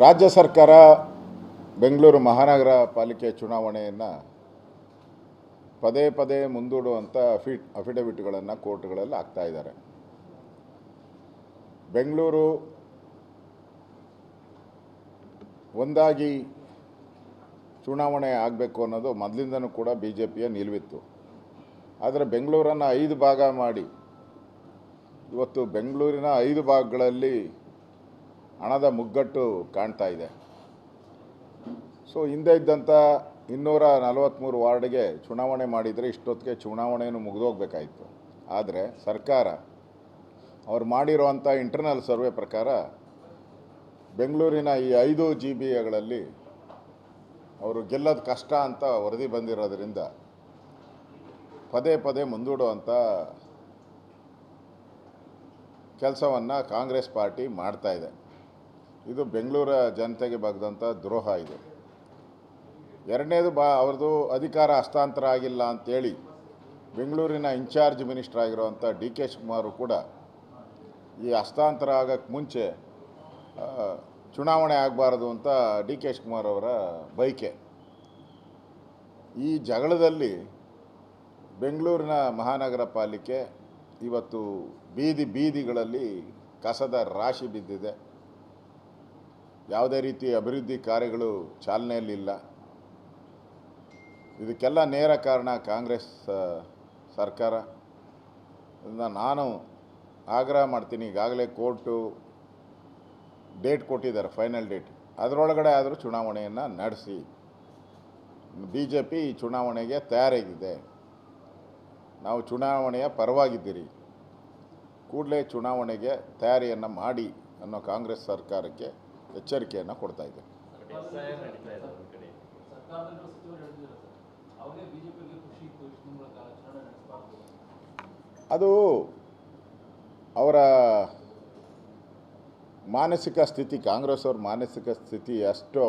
ರಾಜ್ಯ ಸರ್ಕಾರ ಬೆಂಗಳೂರು ಮಹಾನಗರ ಪಾಲಿಕೆ ಚುನಾವಣೆಯನ್ನು ಪದೇ ಪದೇ ಮುಂದೂಡುವಂಥ ಅಫಿಡವಿಟ್ಗಳನ್ನು ಕೋರ್ಟ್ಗಳಲ್ಲಿ ಹಾಕ್ತಾ ಇದ್ದಾರೆ. ಬೆಂಗಳೂರು ಒಂದಾಗಿ ಚುನಾವಣೆ ಆಗಬೇಕು ಅನ್ನೋದು ಮೊದಲಿಂದನೂ ಕೂಡ BJPಯ ನಿಲುವಿತ್ತು. ಆದರೆ ಬೆಂಗಳೂರನ್ನು 5 ಭಾಗ ಮಾಡಿ ಇವತ್ತು ಬೆಂಗಳೂರಿನ 5 ಭಾಗಗಳಲ್ಲಿ ಹಣದ ಮುಗ್ಗಟ್ಟು ಕಾಣ್ತಾ ಇದೆ. ಸೊ ಹಿಂದೆ ಇದ್ದಂಥ 243 ವಾರ್ಡ್ಗೆ ಚುನಾವಣೆ ಮಾಡಿದರೆ ಇಷ್ಟೊತ್ತಿಗೆ ಚುನಾವಣೆಯನ್ನು ಮುಗಿದೋಗ್ಬೇಕಾಯಿತು. ಆದರೆ ಸರ್ಕಾರ ಅವ್ರು ಮಾಡಿರುವಂಥ ಇಂಟರ್ನಲ್ ಸರ್ವೆ ಪ್ರಕಾರ ಬೆಂಗಳೂರಿನ ಈ 5 GBAಗಳಲ್ಲಿ ಅವರು ಗೆಲ್ಲೋದು ಕಷ್ಟ ಅಂತ ವರದಿ ಬಂದಿರೋದ್ರಿಂದ ಪದೇ ಪದೇ ಮುಂದೂಡುವಂಥ ಕೆಲಸವನ್ನು ಕಾಂಗ್ರೆಸ್ ಪಾರ್ಟಿ ಮಾಡ್ತಾ ಇದೆ. ಇದು ಬೆಂಗಳೂರ ಜನತೆಗೆ ಬಗ್ದಂಥ ದ್ರೋಹ. ಇದು ಎರಡನೇದು ಅವ್ರದ್ದು ಅಧಿಕಾರ ಹಸ್ತಾಂತರ ಆಗಿಲ್ಲ ಅಂತೇಳಿ ಬೆಂಗಳೂರಿನ ಇನ್ಚಾರ್ಜ್ ಮಿನಿಸ್ಟರ್ ಆಗಿರುವಂಥ DK ಶಿವಕುಮಾರ್ ಕೂಡ ಈ ಹಸ್ತಾಂತರ ಆಗೋಕ್ಕೆ ಮುಂಚೆ ಚುನಾವಣೆ ಆಗಬಾರ್ದು ಅಂತ DK ಶಿವಕುಮಾರ್ ಅವರ ಬಯಕೆ. ಈ ಜಗಳದಲ್ಲಿ ಬೆಂಗಳೂರಿನ ಮಹಾನಗರ ಪಾಲಿಕೆ ಇವತ್ತು ಬೀದಿಗಳಲ್ಲಿ ಕಸದ ರಾಶಿ ಬಿದ್ದಿದೆ. ಯಾವುದೇ ರೀತಿ ಅಭಿವೃದ್ಧಿ ಕಾರ್ಯಗಳು ಚಾಲನೆಯಲ್ಲಿಲ್ಲ. ಇದಕ್ಕೆಲ್ಲ ನೇರ ಕಾರಣ ಕಾಂಗ್ರೆಸ್ ಸರ್ಕಾರ. ನಾನು ಆಗ್ರಹ ಮಾಡ್ತೀನಿ, ಈಗಾಗಲೇ ಕೋರ್ಟು ಡೇಟ್ ಕೊಟ್ಟಿದ್ದಾರೆ, ಫೈನಲ್ ಡೇಟ್. ಅದರೊಳಗಡೆ ಆದರೂ ಚುನಾವಣೆಯನ್ನು ನಡೆಸಿ. BJP ಈ ಚುನಾವಣೆಗೆ ತಯಾರಾಗಿದೆ. ನಾವು ಚುನಾವಣೆಯ ಪರವಾಗಿದ್ದೀರಿ, ಕೂಡಲೇ ಚುನಾವಣೆಗೆ ತಯಾರಿಯನ್ನು ಮಾಡಿ ಅನ್ನೋ ಕಾಂಗ್ರೆಸ್ ಸರ್ಕಾರಕ್ಕೆ ಎಚ್ಚರಿಕೆಯನ್ನು ಕೊಡ್ತಾ ಇದೆ. ಅದು ಅವರ ಮಾನಸಿಕ ಸ್ಥಿತಿ, ಕಾಂಗ್ರೆಸ್ ಅವ್ರ ಮಾನಸಿಕ ಸ್ಥಿತಿ ಎಷ್ಟು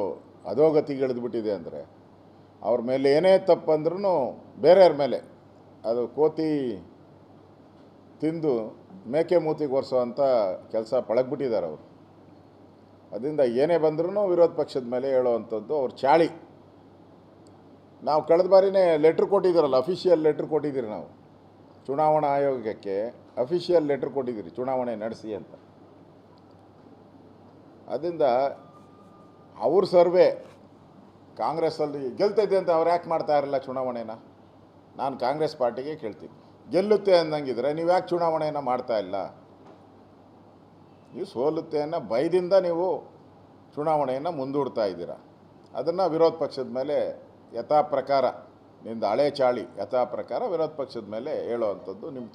ಅಧೋಗತಿಗಿಳಿದ್ಬಿಟ್ಟಿದೆ ಅಂದರೆ ಅವ್ರ ಮೇಲೆ ಏನೇ ತಪ್ಪಂದ್ರೂ ಬೇರೆಯವ್ರ ಮೇಲೆ ಅದು ಕೋತಿ ತಿಂದು ಮೇಕೆ ಮೂತಿಗೆ ಒರೆಸೋವಂಥ ಕೆಲಸ ಪಳಗ್ಬಿಟ್ಟಿದ್ದಾರೆ ಅವರು. ಅದರಿಂದ ಏನೇ ಬಂದ್ರೂ ವಿರೋಧ ಪಕ್ಷದ ಮೇಲೆ ಹೇಳೋವಂಥದ್ದು ಅವ್ರ ಚಾಳಿ. ನಾವು ಕಳೆದ ಬಾರಿನೇ ಲೆಟ್ರ್ ಕೊಟ್ಟಿದ್ದೀರಲ್ಲ, ಅಫಿಷಿಯಲ್ ಲೆಟ್ರ್ ಕೊಟ್ಟಿದ್ದೀರಿ. ನಾವು ಚುನಾವಣಾ ಆಯೋಗಕ್ಕೆ ಅಫಿಷಿಯಲ್ ಲೆಟ್ರ್ ಕೊಟ್ಟಿದ್ದೀರಿ ಚುನಾವಣೆ ನಡೆಸಿ ಅಂತ. ಅದರಿಂದ ಅವ್ರ ಸರ್ವೆ ಕಾಂಗ್ರೆಸ್ಸಲ್ಲಿ ಗೆಲ್ತೈತೆ ಅಂತ ಅವ್ರು ಯಾಕೆ ಮಾಡ್ತಾ ಇರಲ್ಲ ಚುನಾವಣೆನ? ನಾನು ಕಾಂಗ್ರೆಸ್ ಪಾರ್ಟಿಗೆ ಕೇಳ್ತೀನಿ, ಗೆಲ್ಲುತ್ತೆ ಅಂದಂಗಿದ್ರೆ ನೀವು ಯಾಕೆ ಚುನಾವಣೆಯನ್ನು ಮಾಡ್ತಾ ಇಲ್ಲ? ನೀವು ಸೋಲುತ್ತೆ ಅನ್ನೋ ಭಯದಿಂದ ನೀವು ಚುನಾವಣೆಯನ್ನು ಮುಂದೂಡ್ತಾ ಇದ್ದೀರಾ. ಅದನ್ನು ವಿರೋಧ ಪಕ್ಷದ ಮೇಲೆ ಯಥಾ ಪ್ರಕಾರ, ನಿಂದು ಹಳೆ ಚಾಳಿ ಯಥಾ ಪ್ರಕಾರ ವಿರೋಧ ಪಕ್ಷದ ಮೇಲೆ ಹೇಳೋವಂಥದ್ದು ನಿಮ್ಮ